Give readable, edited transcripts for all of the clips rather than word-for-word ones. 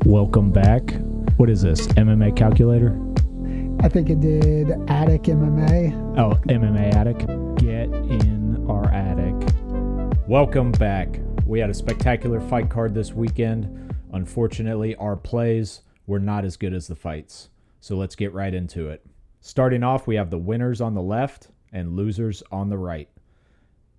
Welcome back. What is this, MMA calculator? I think it did Attic MMA. Oh, MMA Attic. Get in our attic. Welcome back. We had a spectacular fight card this weekend. Unfortunately, our plays were not as good as the fights. So let's get right into it. Starting off, we have the winners on the left and losers on the right.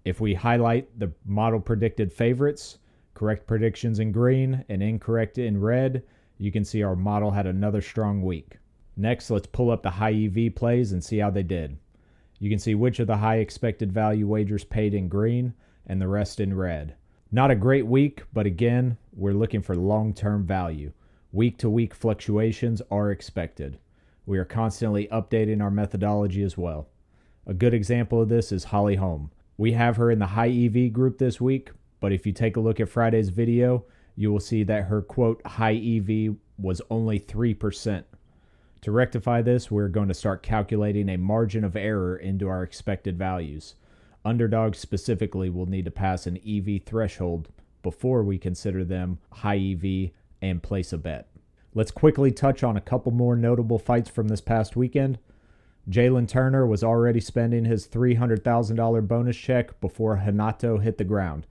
If we highlight the model predicted favorites, correct predictions in green and incorrect in red, you can see our model had another strong week. Next, let's pull up the high EV plays and see how they did. You can see which of the high expected value wagers paid in green and the rest in red. Not a great week, but again, we're looking for long-term value. Week-to-week fluctuations are expected. We are constantly updating our methodology as well. A good example of this is Holly Holm. We have her in the high EV group this week, but if you take a look at Friday's video, you will see that her quote high EV was only 3%. To rectify this, we're going to start calculating a margin of error into our expected values. Underdogs specifically will need to pass an EV threshold before we consider them high EV and place a bet. Let's quickly touch on a couple more notable fights from this past weekend. Jalen Turner was already spending his $300,000 bonus check before Hanato hit the ground.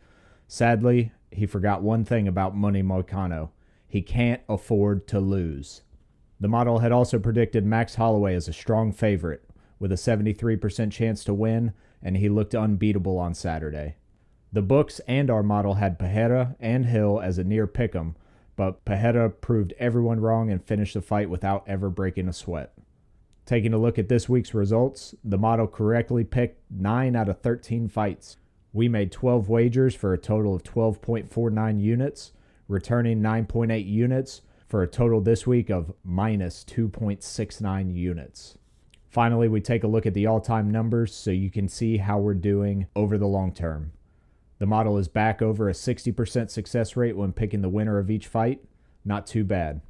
Sadly, he forgot one thing about Money Moicano. He can't afford to lose. The model had also predicted Max Holloway as a strong favorite, with a 73% chance to win, and he looked unbeatable on Saturday. The books and our model had Pereira and Hill as a near pick'em, but Pereira proved everyone wrong and finished the fight without ever breaking a sweat. Taking a look at this week's results, the model correctly picked 9 out of 13 fights. We made 12 wagers for a total of 12.49 units, returning 9.8 units for a total this week of minus 2.69 units. Finally, we take a look at the all-time numbers so you can see how we're doing over the long term. The model is back over a 60% success rate when picking the winner of each fight. Not too bad.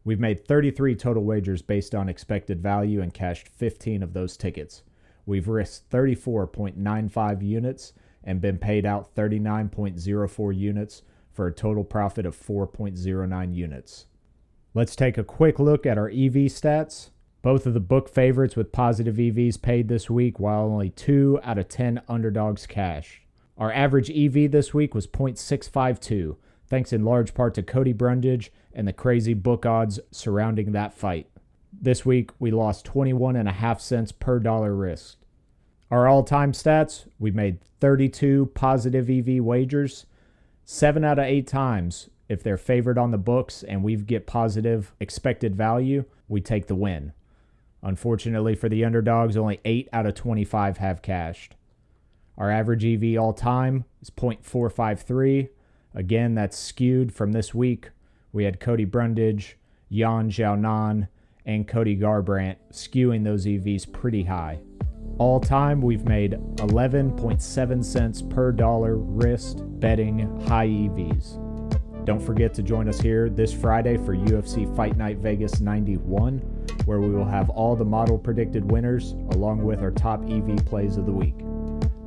We've made 33 total wagers based on expected value and cashed 15 of those tickets. We've risked 34.95 units and been paid out 39.04 units for a total profit of 4.09 units. Let's take a quick look at our EV stats. Both of the book favorites with positive EVs paid this week, while only 2 out of 10 underdogs cashed. Our average EV this week was 0.652, thanks in large part to Cody Brundage and the crazy book odds surrounding that fight. This week, we lost 21.5 cents per dollar risked. Our all-time stats, we made 32 positive EV wagers. 7 out of 8 times, if they're favored on the books and we get positive expected value, we take the win. Unfortunately for the underdogs, only 8 out of 25 have cashed. Our average EV all-time is 0.453. Again, that's skewed from this week. We had Cody Brundage, Yan Xiaonan, and Cody Garbrandt skewing those EVs pretty high. All time, we've made 11.7 cents per dollar risked betting high EVs. Don't forget to join us here this Friday for UFC Fight Night Vegas 91, where we will have all the model predicted winners along with our top EV plays of the week.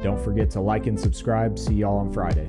Don't forget to like and subscribe. See y'all on Friday.